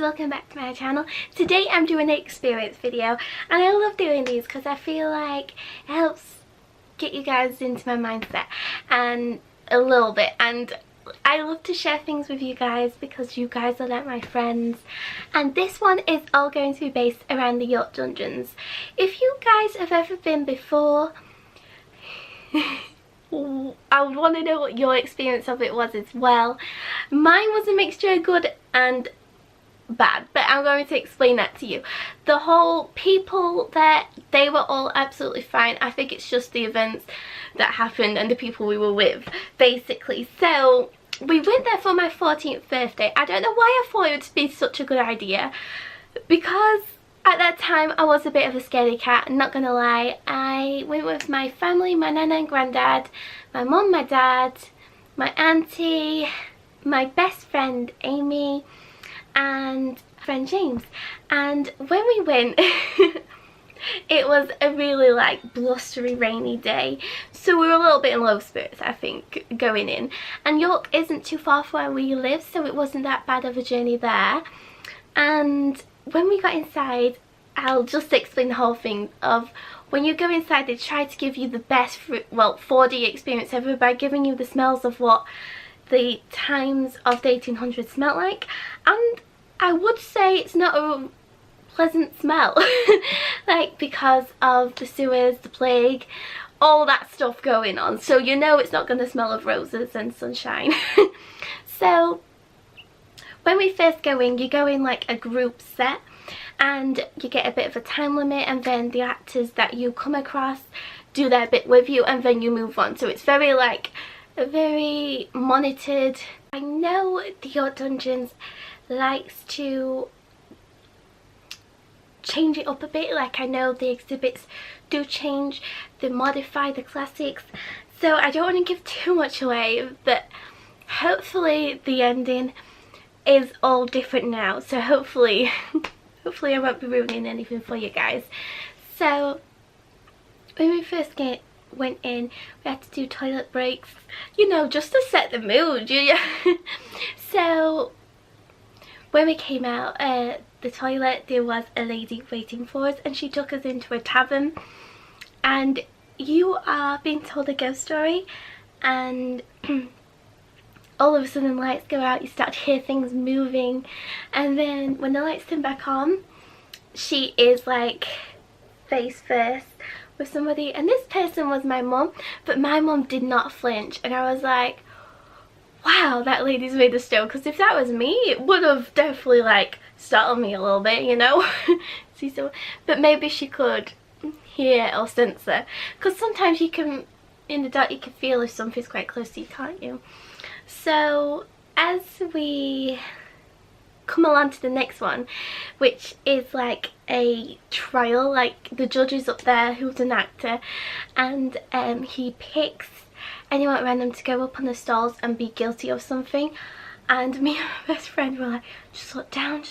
welcome back to my channel. Today I'm doing an experience video, and I love doing these because I feel like it helps get you guys into my mindset and a little bit, and I love to share things with you guys because you guys are like my friends. And this one is all going to be based around the York Dungeons. If you guys have ever been before, I would want to know what your experience of it was as well. Mine was a mixture of good and bad, but I'm going to explain that to you. The whole people there, they were all absolutely fine. I think it's just the events that happened and the people we were with, basically. So we went there for my 14th birthday. I don't know why I thought it would be such a good idea, because at that time I was a bit of a scaredy cat, not gonna lie. I went with my family, my nana and granddad, my mum, my dad, my auntie, my best friend Amy, and friend James. And when we went it was a really like blustery rainy day, so we were a little bit in low spirits I think going in. And York isn't too far from where we live, so it wasn't that bad of a journey there. And when we got inside, I'll just explain the whole thing of when you go inside, they try to give you the best 4D experience ever by giving you the smells of what the times of the 1800s smelled like. And I would say it's not a pleasant smell like, because of the sewers, the plague, all that stuff going on, so you know it's not going to smell of roses and sunshine. So when we first go in, you go in like a group set and you get a bit of a time limit, and then the actors that you come across do their bit with you and then you move on. So it's very like very monitored. I know the York Dungeons likes to change it up a bit. Like, I know the exhibits do change, they modify the classics, so I don't want to give too much away, but hopefully the ending is all different now, so hopefully hopefully I won't be ruining anything for you guys. So when we first went in, we had to do toilet breaks, you know, just to set the mood. So when we came out the toilet, there was a lady waiting for us, and she took us into a tavern, and you are being told a ghost story, and all of a sudden the lights go out, you start to hear things moving, and then when the lights turn back on, she is like face first with somebody, and this person was my mum, but my mum did not flinch, and I was like, wow, that lady's made a stone, because if that was me, it would have definitely like startled me a little bit, you know. See, so, but maybe she could hear or sense her, because sometimes you can, in the dark, you can feel if something's quite close to you, can't you? So as we come along to the next one, which is like a trial, like the judge is up there who's an actor, and he picks anyone random to go up on the stalls and be guilty of something. And me and my best friend were like, just look down,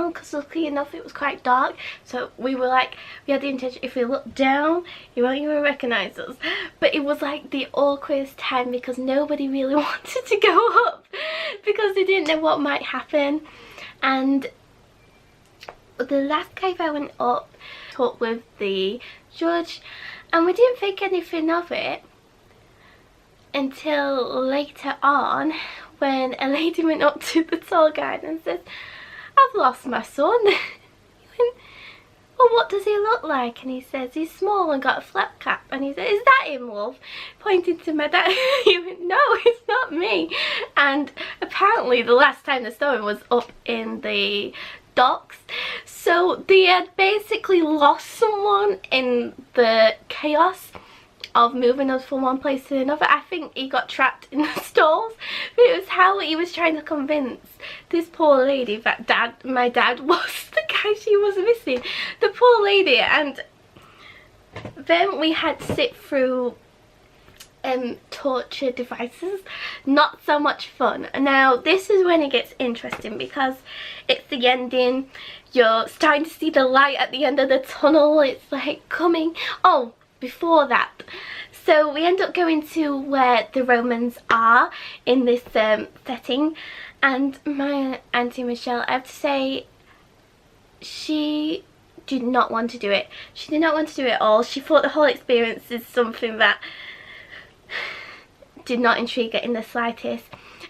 because luckily enough it was quite dark, so we were like, we had the intention, if we look down you won't even recognize us. But it was like the awkwardest time, because nobody really wanted to go up because they didn't know what might happen. And the last cave I went up, talked with the judge, and we didn't think anything of it until later on, when a lady went up to the tour guide and says, I've lost my son. He went, well, what does he look like? And he says, he's small and got a flat cap. And he said, is that him, love? Pointing to my dad. He went, no, it's not me. And apparently the last time the story was up in the docks, so they had basically lost someone in the chaos of moving us from one place to another. I think he got trapped in the stalls, but it was how he was trying to convince this poor lady that my dad was the guy she was missing. The poor lady. And then we had to sit through torture devices. Not so much fun. Now this is when it gets interesting, because it's the ending, you're starting to see the light at the end of the tunnel, it's like coming. Oh, before that, So we end up going to where the Romans are in this setting, and my Auntie Michelle, I have to say, she did not want to do it. She did not want to do it at all. She thought the whole experience is something that did not intrigue her in the slightest.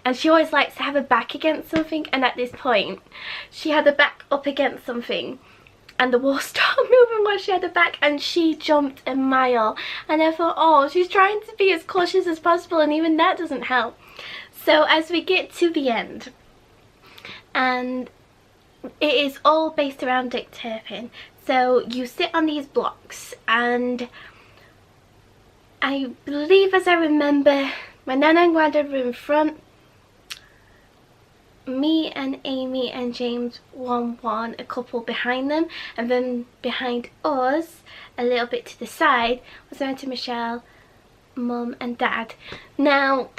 And she always likes to have her back against something, and at this point she had her back up against something and the wall started moving while she had her back, and she jumped a mile. And I thought, oh, she's trying to be as cautious as possible, and even that doesn't help. So as we get to the end, and it is all based around Dick Turpin. So you sit on these blocks, and I believe, as I remember, my Nana and Granddad were in front, me and Amy and James one, a couple behind them, and then behind us, a little bit to the side, was Auntie Michelle, Mum and Dad. Now,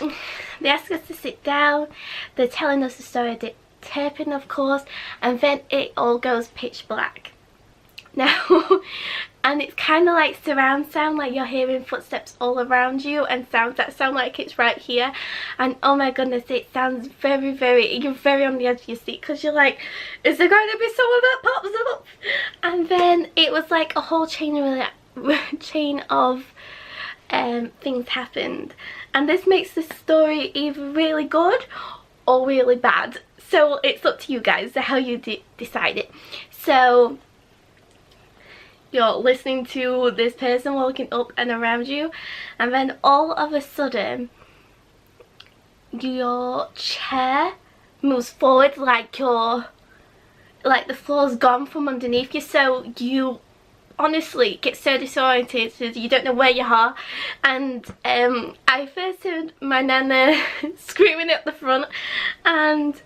they ask us to sit down, they're telling us the story of Dick Turpin, of course, and then it all goes pitch black. Now, and it's kind of like surround sound, like you're hearing footsteps all around you and sounds that sound like it's right here. And oh my goodness, it sounds very, you're very on the edge of your seat, because you're like, is there going to be someone that pops up? And then it was like a whole chain of things happened. And this makes the story either really good or really bad. So it's up to you guys how you decide it. So you're listening to this person walking up and around you, and then all of a sudden your chair moves forward, like the floor's gone from underneath you. So you honestly get so disoriented, you don't know where you are. And I first heard my Nana screaming at the front, and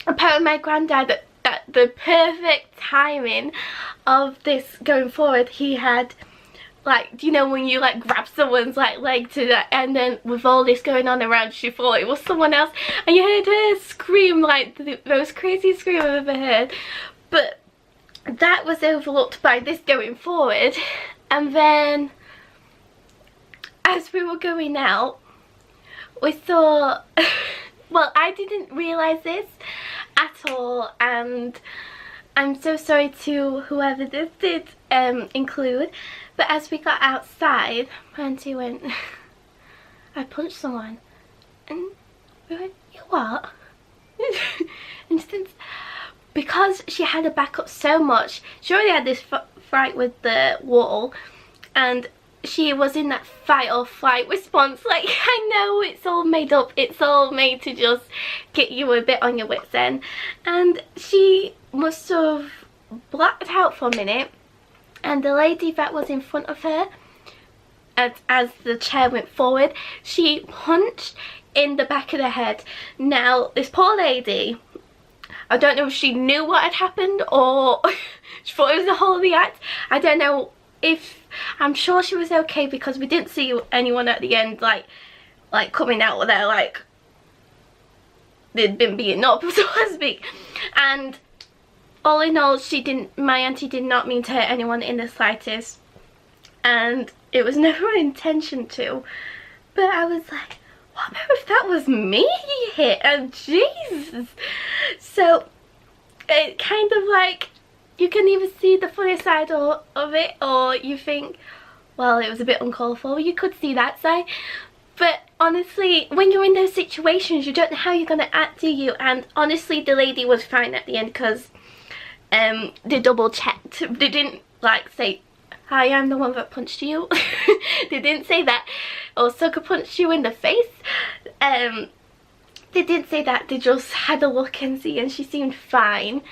apparently my Granddad, at the perfect timing of this going forward, he had, like, do you know when you like grab someone's like leg to that, and then with all this going on around, she thought it was someone else, and you heard her scream like the most crazy scream I've ever heard. But that was overlooked by this going forward. And then as we were going out, we saw well, I didn't realise this at all, and I'm so sorry to whoever this did include, but as we got outside, my auntie went, I punched someone, and we went, you what? And since, because she had her back up so much, she already had this fight with the wall, and she was in that fight or flight response. Like, I know it's all made up, it's all made to just get you a bit on your wits end, and she must have blacked out for a minute, and the lady that was in front of her, as the chair went forward, she punched in the back of the head. Now this poor lady, I don't know if she knew what had happened or she thought it was the whole of the act. I don't know. I'm sure she was okay, because we didn't see anyone at the end like coming out of there like they'd been beaten up, so to speak. And all in all, my auntie did not mean to hurt anyone in the slightest, and it was never an intention to. But I was like, what if that was me he hit? Oh Jesus. So it kind of like, you can either see the funny side of it, or you think, well, it was a bit uncalled for. You could see that side. But honestly, when you're in those situations, you don't know how you're going to act, do you? And honestly, the lady was fine at the end, because they double checked. They didn't like say, hi, I'm the one that punched you. They didn't say that. Or sucker punched you in the face. They didn't say that. They just had a look and see, and she seemed fine.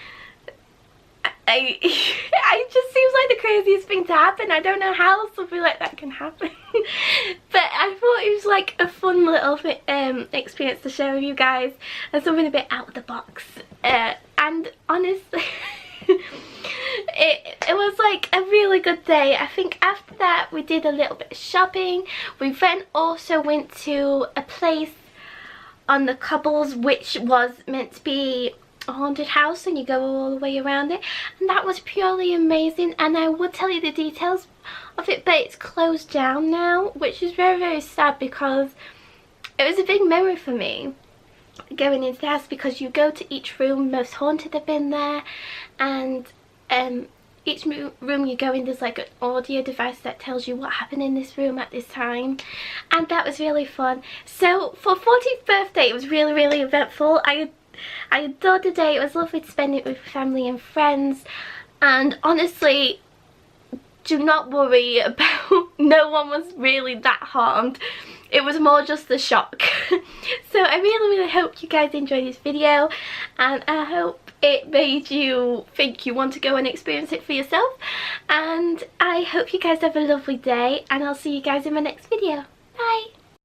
It just seems like the craziest thing to happen. I don't know how something like that can happen. But I thought it was like a fun little experience to share with you guys, and something a bit out of the box. And honestly, it was like a really good day. I think after that we did a little bit of shopping. We then also went to a place on the cobbles which was meant to be a haunted house and you go all the way around it, and that was purely amazing. And I would tell you the details of it, but it's closed down now, which is very, very sad because it was a big memory for me going into the house, because you go to each room, most haunted have been there, and each room you go in, there's like an audio device that tells you what happened in this room at this time, and that was really fun. So for 14th birthday, it was really, really eventful. I adored the day. It was lovely to spend it with family and friends, and honestly, do not worry about, no one was really that harmed. It was more just the shock. So I really, really hope you guys enjoyed this video, and I hope it made you think you want to go and experience it for yourself. And I hope you guys have a lovely day, and I'll see you guys in my next video. Bye!